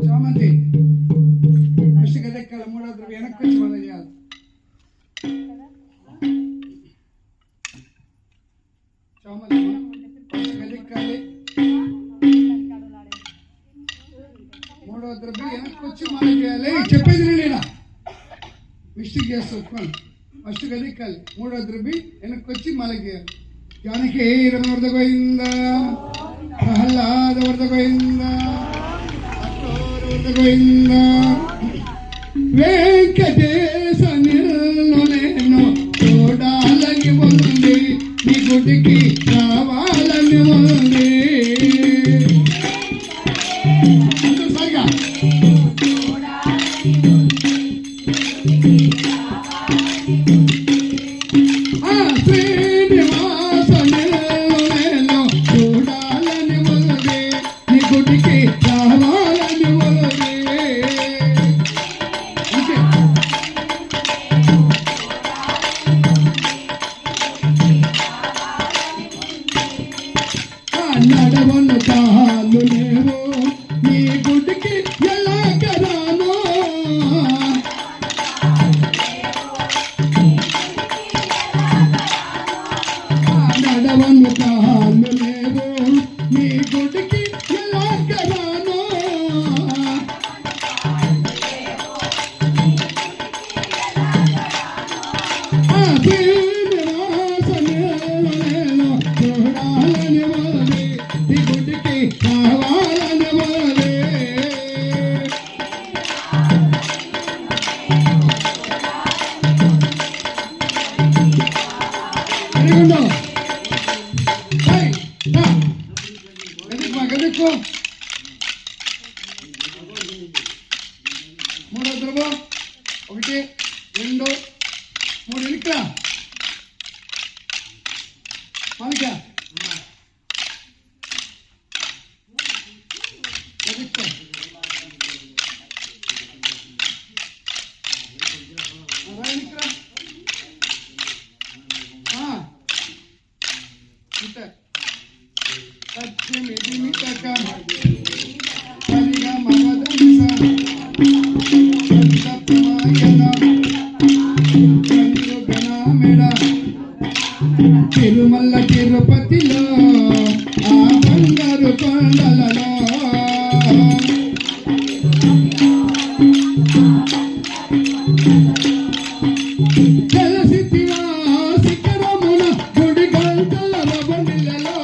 చామంతి ఫస్ట్ గదెక్కాలి, మూడో ద్రవ్యం వెనక్కి వచ్చి మళ్ళీ చేయాలి. చామంతి ఫస్ట్ గదెక్కాలి, మూడో ద్రవ్యం వెనక్కి వచ్చి మళ్ళీ చేయాలి. చెప్పేది నేను మిస్టేక్ చేస్తాను. ఫస్ట్ గదెక్కాలి, మూడో ద్రవ్యం వెనక్కి వచ్చి మళ్ళీ చేయాలి. జానకి రమణ గోవింద, ప్రహ్లాద వరద గోవింద, గోవింద. వెంకటేశ నిన్ను నేను చూడాలని ఉంది, నీ గుడికి రావాలని ఉంది. సరిగా శ్రీనివాస నిన్ను నేను చూడాలని ఉంది, నీ గుడికి రావాలని ఉంది. నడవను కాలు లేవు, నీ గుడికి ఎలా కరాను. నడవను కాలు లేవు, నీ గుడికి ఎలా కరాను. శ్రీనివాస నేను చూడాలని ఉంది, నీ గుడికి రావాలని ఉంది. గదికో మూడో ద్రవం 1 2 3 ఇక్క పలిక గదికో తిరుమల తిరుపతిలో ఆ బంగారు కొండలలో జలసిద్ధివా శిఖరమున గుడి గంటల బండిలలో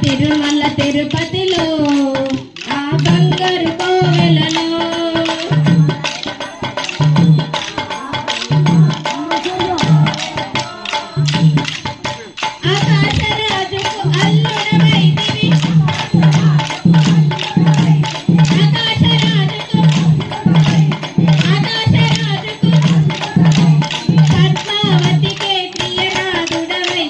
తిరుమల తిరుపతిలో ఆ బంగారు కోవెలలో ఆకాశరాజుకు అల్లుడవైతివి, ఆకాశరాజుకు పద్మావతికే ప్రియనాథుడవై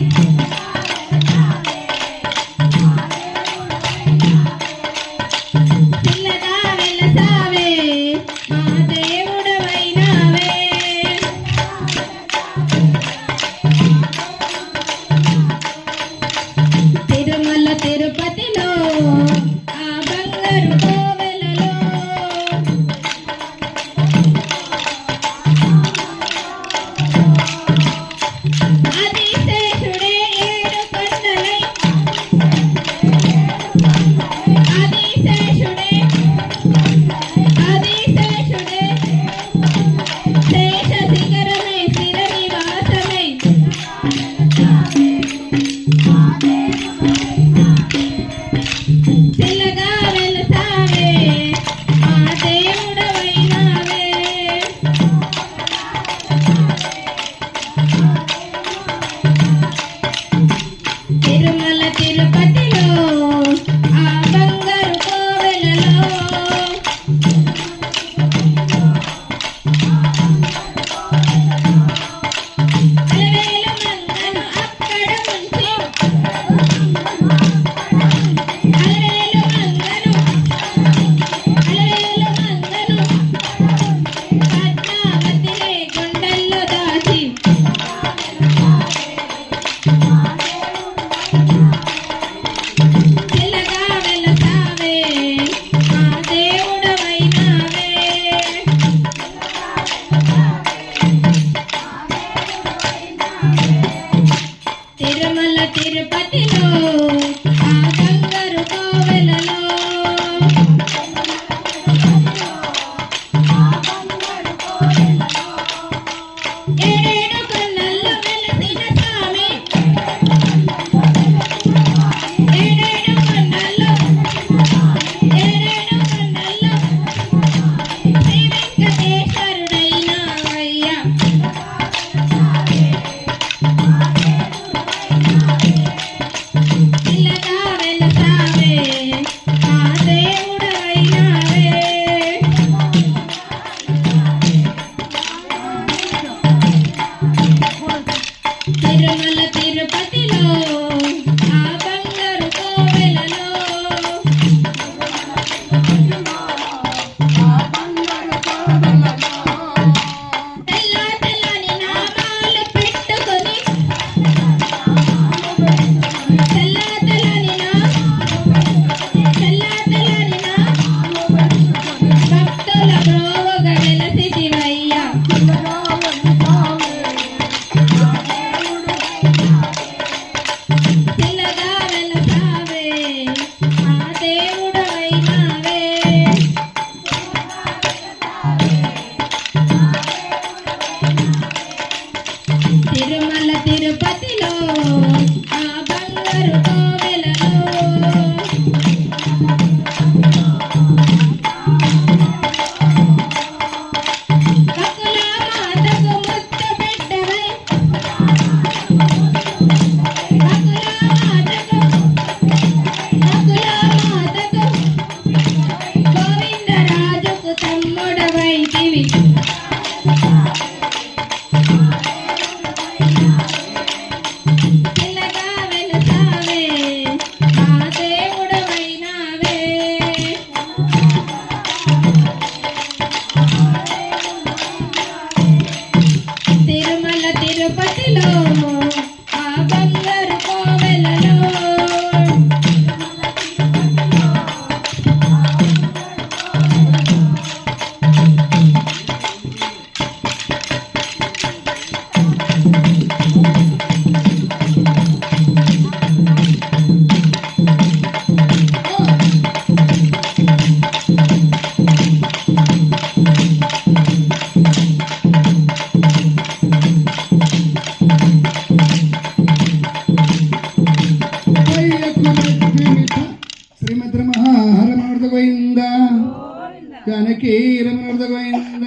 తిరుపతిలో ఆ బంగారు కోవెలలో ఏడేడు కొండల్లో వెలసిన స్వామి ఏడేడు కొండల్లో శ్రీ వెంకటేశ్వరుడైనావయ్యా పిల్లగా వెలసావే ఆ దేవుడవైనావే తిరుమల తిరుపతిలో ఆ బంగారు కోవెలలో తెల్ల తెల్లని నామాలు పెట్టుకొని తెల్ల తెల్లని భక్తుల బ్రోవగ వెలసితివయ్యా చిన్నగా వెలసావే ఆ దేవుడవైనావే తిరుమల తిరుపతిలో ఆ బంగారు కోవెలలో కకుల మాతకు ముద్దు పెట్టవై కకుల మాతకు గోవిందరాజుకు తమ్ముడవైతివి చిన్నగా వెలసావే ఆ దేవుడవైనావే తిరుమల తిరుపతిలో ఆ బంగారు కోవెలలో శ్రీమద్ రమణ గోవింద జానకీ రమణ గోవింద